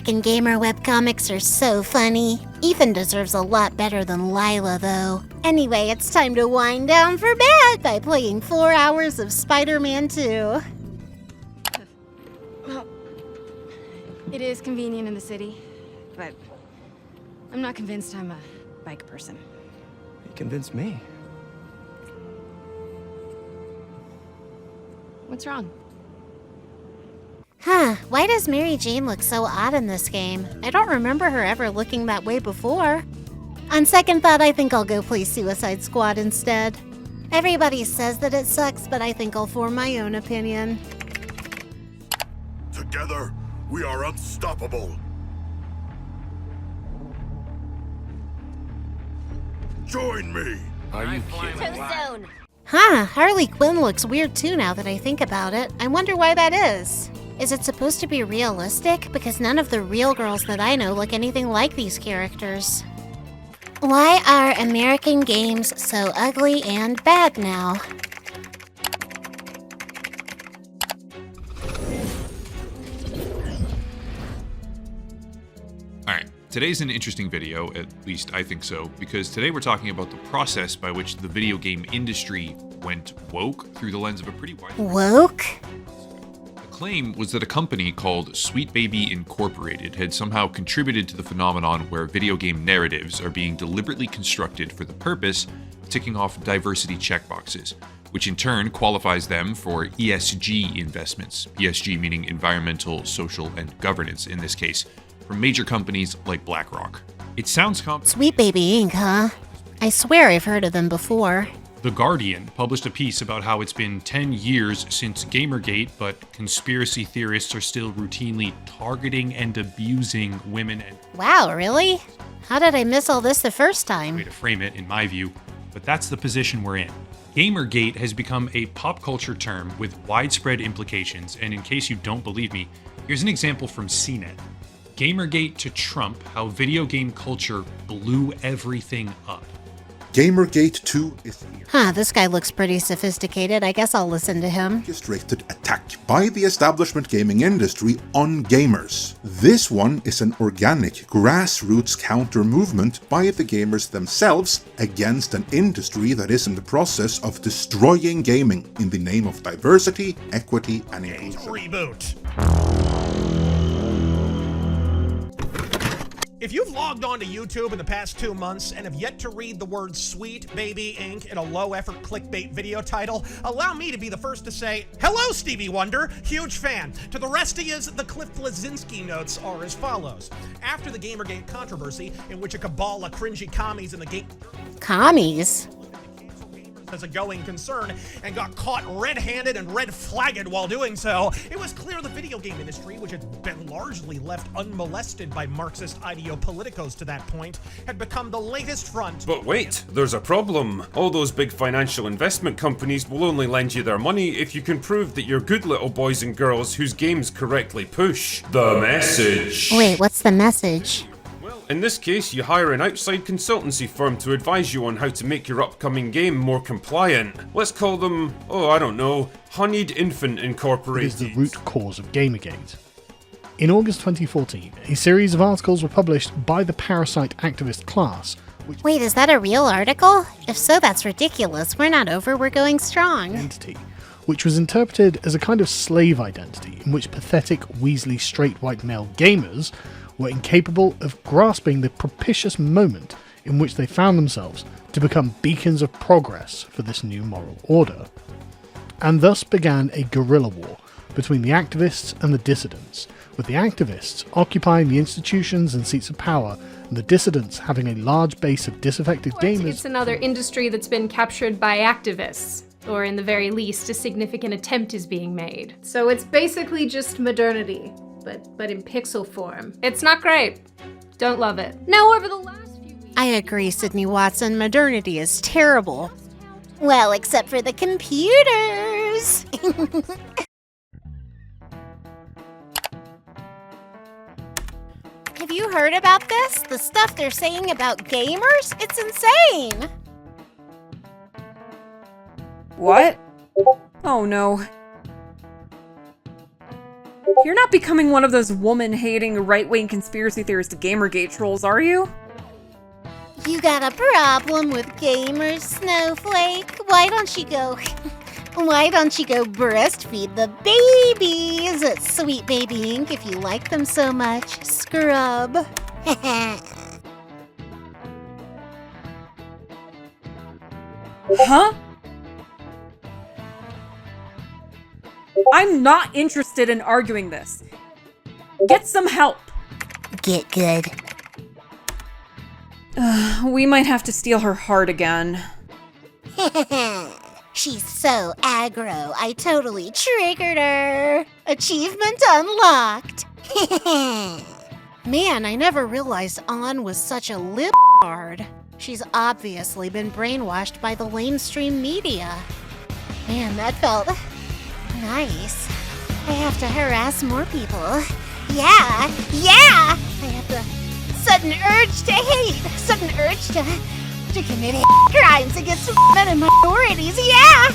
American Gamer webcomics are so funny. Ethan deserves a lot better than Lila, though. Anyway, it's time to wind down for bed by playing 4 hours of Spider-Man 2. Well, it is convenient in the city, but I'm not convinced I'm a bike person. You convinced me. What's wrong? Huh, why does Mary Jane look so odd in this game? I don't remember her ever looking that way before. On second thought, I think I'll go play Suicide Squad instead. Everybody says that it sucks, but I think I'll form my own opinion. Together, we are unstoppable. Join me. Are you kidding? Zone. Huh, Harley Quinn looks weird too now that I think about it. I wonder why that is. Is it supposed to be realistic? Because none of the real girls that I know look anything like these characters. Why are American games so ugly and bad now? Alright, today's an interesting video, at least I think so, because today we're talking about the process by which the video game industry went woke through the lens of a pretty wide... Woke? The claim was that a company called Sweet Baby Incorporated had somehow contributed to the phenomenon where video game narratives are being deliberately constructed for the purpose of ticking off diversity checkboxes, which in turn qualifies them for ESG investments, ESG meaning environmental, social, and governance in this case, from major companies like BlackRock. It sounds Sweet Baby Inc., huh? I swear I've heard of them before. The Guardian published a piece about how it's been 10 years since Gamergate, but conspiracy theorists are still routinely targeting and abusing women and... Wow, really? How did I miss all this the first Way time? to frame it, in my view, but that's the position we're in. Gamergate has become a pop culture term with widespread implications, and in case you don't believe me, here's an example from CNET. Gamergate to Trump, how video game culture blew everything up. Gamergate 2 is here. Huh, this guy looks pretty sophisticated. I guess I'll listen to him. Orchestrated attack by the establishment gaming industry on gamers. This one is an organic, grassroots counter-movement by the gamers themselves against an industry that is in the process of destroying gaming in the name of diversity, equity, and inclusion. Reboot. If you've logged onto YouTube in the past 2 months and have yet to read the word Sweet Baby Inc. in a low-effort clickbait video title, allow me to be the first to say, hello, Stevie Wonder, huge fan. To the rest of yous, the Cliff Blazinski notes are as follows. After the Gamergate controversy, in which a cabal of cringy commies in the game... Commies? as a going concern and got caught red-handed and red-flagged while doing so, it was clear the video game industry, which had been largely left unmolested by Marxist ideo-politicos to that point, had become the latest front. But wait, there's a problem. All those big financial investment companies will only lend you their money if you can prove that you're good little boys and girls whose games correctly push the message. Wait, what's the message? In this case, you hire an outside consultancy firm to advise you on how to make your upcoming game more compliant. Let's call them, I don't know, Honeyed Infant Incorporated. It is the root cause of Gamergate. In August 2014, a series of articles were published by the parasite activist class. Wait, is that a real article? If so, that's ridiculous. We're not over, we're going strong. Identity, which was interpreted as a kind of slave identity in which pathetic Weasley straight white male gamers were incapable of grasping the propitious moment in which they found themselves to become beacons of progress for this new moral order. And thus began a guerrilla war between the activists and the dissidents, with the activists occupying the institutions and seats of power, and the dissidents having a large base of disaffected gamers. It's another industry that's been captured by activists, or in the very least, a significant attempt is being made. So it's basically just modernity. But in pixel form. It's not great. Don't love it. Now, over the last few weeks... I agree, Sydney Watson. Modernity is terrible. Well, except for the computers. Have you heard about this? The stuff they're saying about gamers? It's insane. What? Oh no. You're not becoming one of those woman-hating, right-wing conspiracy theorist Gamergate trolls, are you? You got a problem with gamers, Snowflake? Why don't you go breastfeed the babies at Sweet Baby Inc. if you like them so much, scrub? Huh? I'm not interested in arguing this. Get some help. Get good. We might have to steal her heart again. She's so aggro, I totally triggered her. Achievement unlocked. Man, I never realized An was such a libtard. She's obviously been brainwashed by the lamestream media. Man, that felt nice. I have to harass more people. Yeah! I have the sudden urge to hate, sudden urge to commit crimes against women and minorities. Yeah!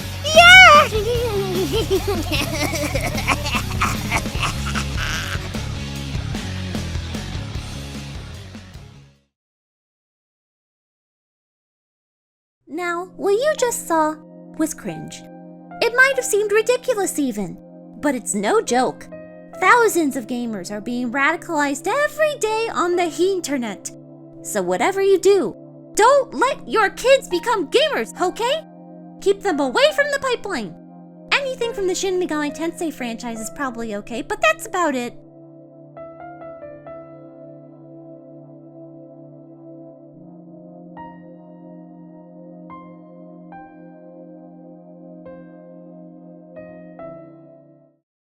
Now, what you just saw was cringe. It might have seemed ridiculous even, but it's no joke. Thousands of gamers are being radicalized every day on the internet. So whatever you do, don't let your kids become gamers, okay? Keep them away from the pipeline. Anything from the Shin Megami Tensei franchise is probably okay, but that's about it.